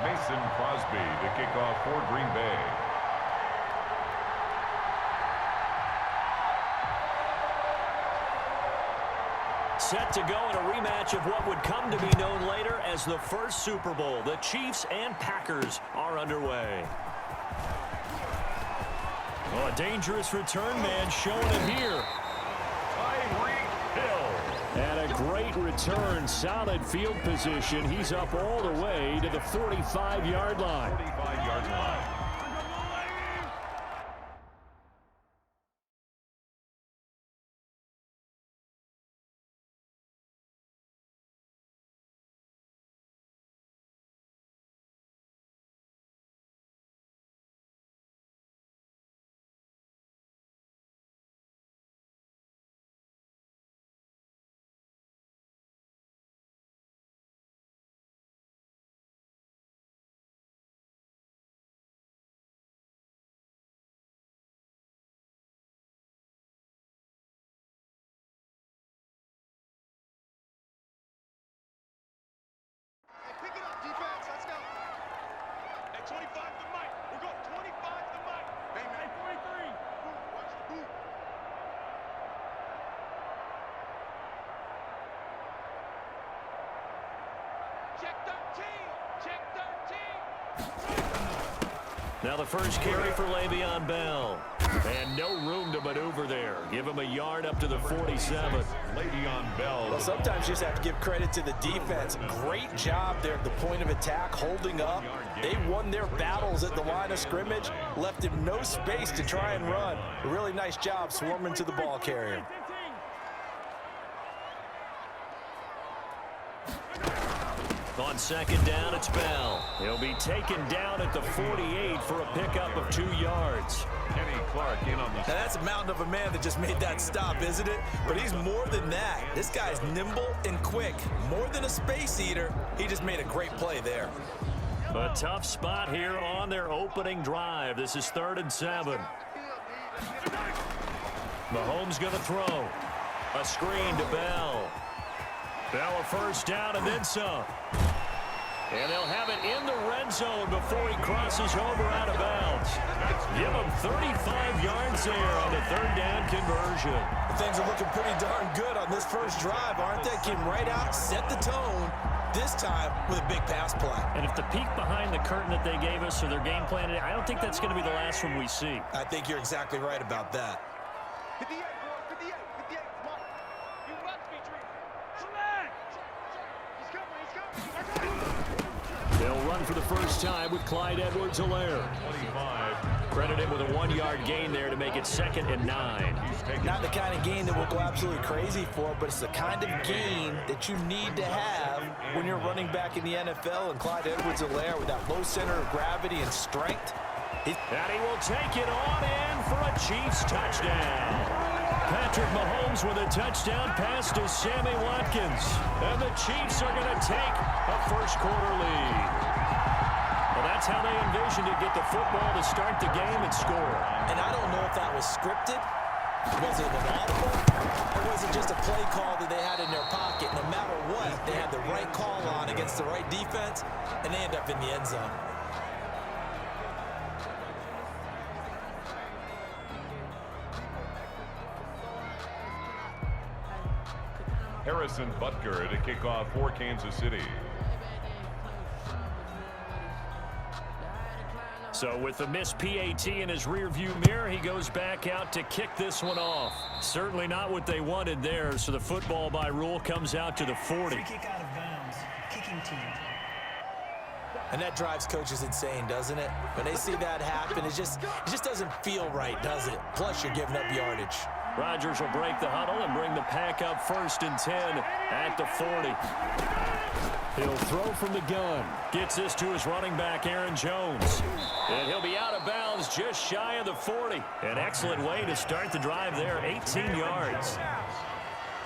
Mason Crosby to kick off for Green Bay. Set to go in a rematch of what would come to be known later as the first Super Bowl. The Chiefs and Packers are underway. Oh, a dangerous return man showing it here. And a great return, solid field position. He's up all the way to the 45-yard line. 45-yard line. Pick it up, defense. Let's go. At 25 to Mike. We're going 25 to Mike. Bang, man. 43. Watch the boot. Check 13. Check 13. Now the first carry for Le'Veon Bell. And no room to maneuver there. Give him a yard up to the 47. Le'Veon Bell. Well, sometimes you just have to give credit to the defense. Great job there at the point of attack, holding up. They won their battles at the line of scrimmage, left him no space to try and run. A really nice job swarming to the ball carrier. On second down, it's Bell. He'll be taken down at the 48 for a pickup of 2 yards. Kenny Clark in on the... Now that's a mountain of a man that just made that stop, isn't it? But he's more than that. This guy's nimble and quick. More than a space eater, he just made a great play there. A tough spot here on their opening drive. This is 3rd and 7. Mahomes going to throw. A screen to Bell. Bell a first down and then some. And they'll have it in the red zone before he crosses over out of bounds. Give him 35 yards there on the 3rd down conversion. Things are looking pretty darn good on this first drive, aren't they? Came right out, set the tone, this time with a big pass play. And if the peek behind the curtain that they gave us or their game plan, I don't think that's going to be the last one we see. I think you're exactly right about that. 58, boy. 58. 58. Come on. You must be dreaming. Come on. He's coming. He's coming. They'll run for the first time with Clyde Edwards-Helaire. 25. Credit him with a 1-yard gain there to make it 2nd and 9. Not the kind of gain that we'll go absolutely crazy for, but it's the kind of gain that you need to have when you're running back in the NFL. And Clyde Edwards-Helaire with that low center of gravity and strength. And he will take it on in for a Chiefs touchdown. Patrick Mahomes with a touchdown pass to Sammy Watkins. And the Chiefs are going to take a first-quarter lead. Well, that's how they envisioned to get the football to start the game and score. And I don't know if that was scripted. Was it an audible? Or was it just a play call that they had in their pocket? No matter what, they had the right call on against the right defense, and they end up in the end zone. Harrison Butker to kick off for Kansas City. So with the missed PAT in his rearview mirror, he goes back out to kick this one off. Certainly not what they wanted there, so the football by rule comes out to the 40. Free kick out of bounds. Kicking team. And that drives coaches insane, doesn't it? When they see that happen, it just doesn't feel right, does it? Plus, you're giving up yardage. Rodgers will break the huddle and bring the pack up 1st and 10 at the 40. He'll throw from the gun. Gets this to his running back, Aaron Jones. And he'll be out of bounds just shy of the 40. An excellent way to start the drive there, 18 yards.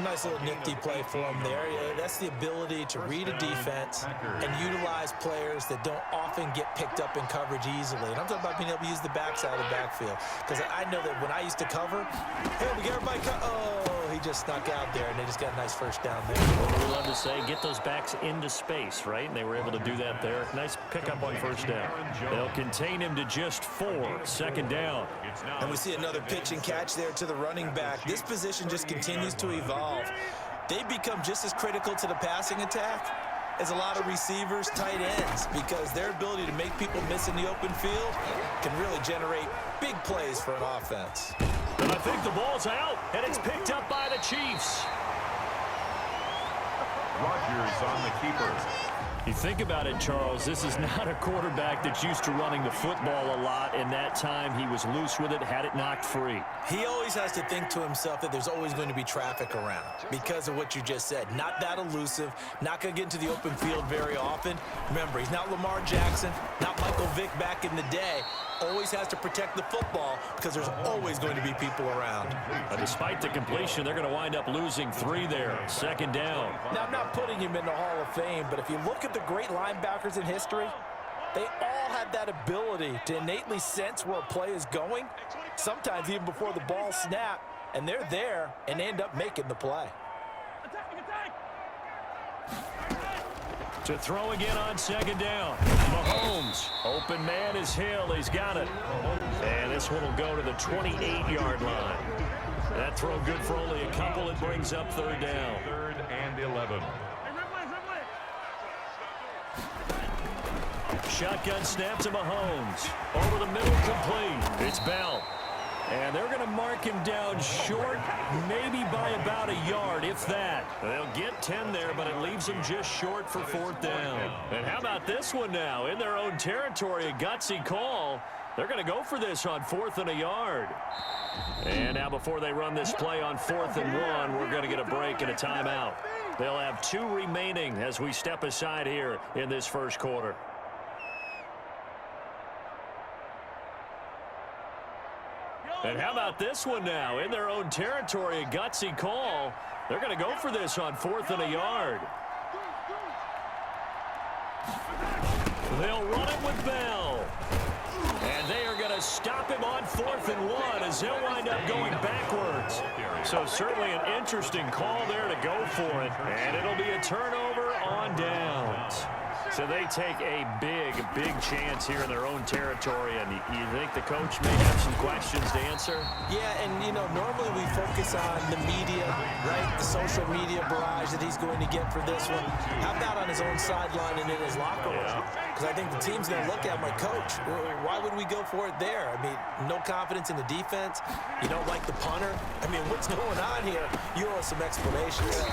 Nice little nifty play for him there. Yeah, that's the ability to read a defense and utilize players that don't often get picked up in coverage easily. And I'm talking about being able to use the backside of the backfield. Because I know that when I used to cover, hey, we get everybody, oh, he just snuck out there, and they just got a nice first down there. What we love to say, get those backs into space, right? And they were able to do that there. Nice pickup on first down. They'll contain him to just 4, second down. And we see another pitch and catch there to the running back. This position just continues to evolve. They become just as critical to the passing attack as a lot of receivers, tight ends, because their ability to make people miss in the open field can really generate big plays for an offense. And I think the ball's out, and it's picked up by the Chiefs. Rodgers on the keeper. You think about it, Charles, this is not a quarterback that's used to running the football a lot. In that time, he was loose with it, had it knocked free. He always has to think to himself that there's always going to be traffic around because of what you just said. Not that elusive, not going to get into the open field very often. Remember, he's not Lamar Jackson, not Michael Vick back in the day. Always has to protect the football because there's always going to be people around. Despite the completion, they're going to wind up losing 3 there. Second down. Now, I'm not putting him in the Hall of Fame, but if you look at the great linebackers in history, they all had that ability to innately sense where a play is going, sometimes even before the ball snapped, and they're there and end up making the play. To throw again on second down. Mahomes. Open man is Hill. He's got it. And this one will go to the 28-yard line. That throw good for only a couple. It brings up third down. 3rd and 11. Shotgun snap to Mahomes. Over the middle, complete. It's Bell. And they're going to mark him down short, maybe by about a yard, if that. They'll get 10 there, but it leaves them just short for 4th down. And how about this one now? In their own territory, a gutsy call. They're going to go for this on 4th and a yard. And now before they run this play on 4th and 1, we're going to get a break and a timeout. They'll have 2 remaining as we step aside here in this first quarter. And how about this one now? In their own territory, a gutsy call. They're going to go for this on 4th and a yard. They'll run it with Bell. And they are going to stop him on 4th and 1 as he'll wind up going backwards. So certainly an interesting call there to go for it. And it'll be a turnover on downs. So they take a big chance here in their own territory, and you think the coach may have some questions to answer? Yeah, and, you know, normally we focus on the media, right, the social media barrage that he's going to get for this one. How about on his own sideline and in his locker room? Because I think the team's going to look at my coach. Why would we go for it there? I mean, no confidence in the defense. You don't like the punter. I mean, what's going on here? You owe us some explanations.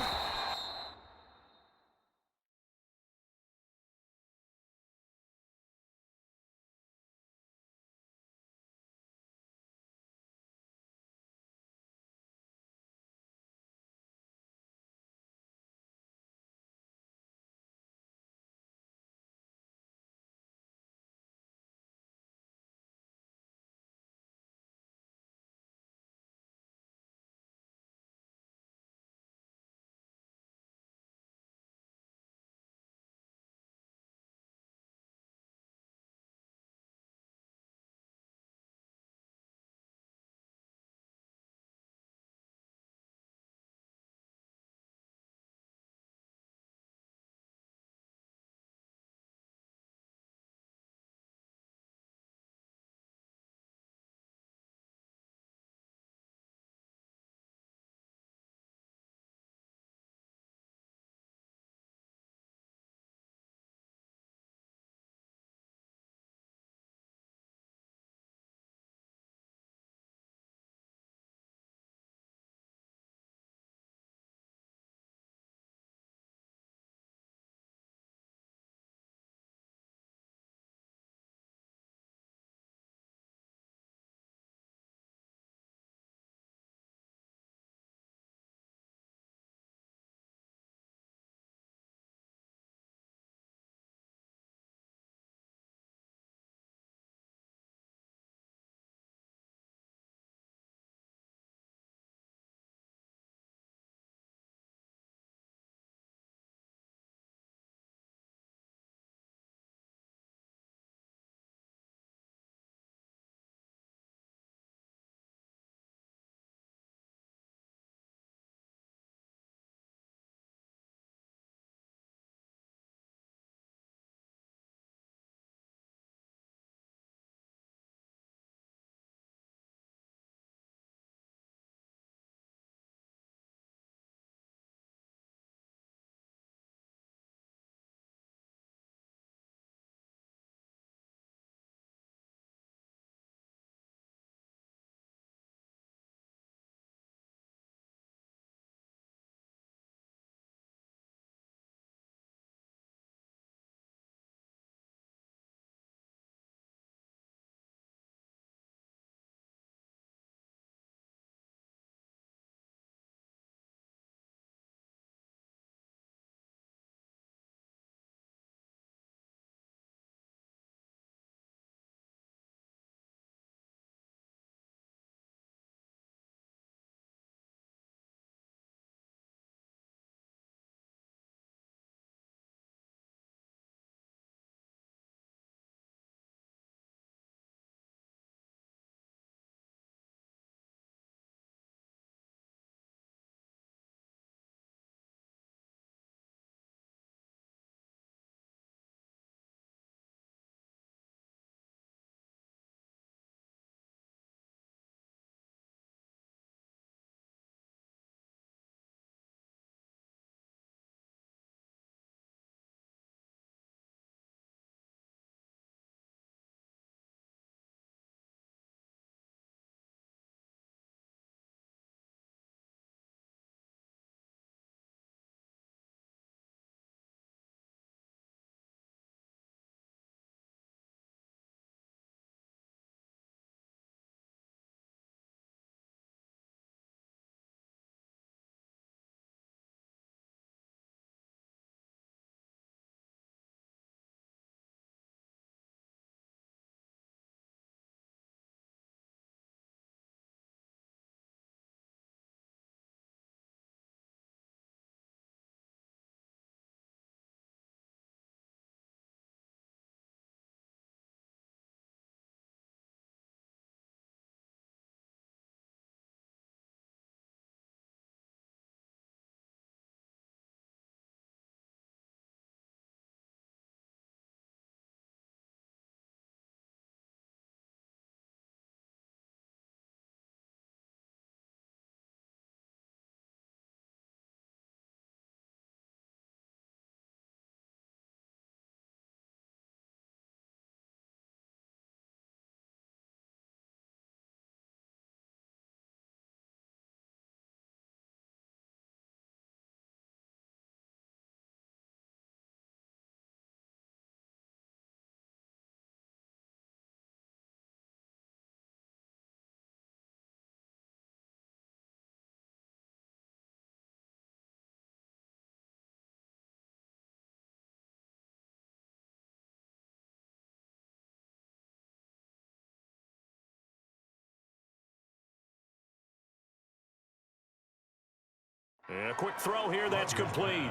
A quick throw here, that's complete.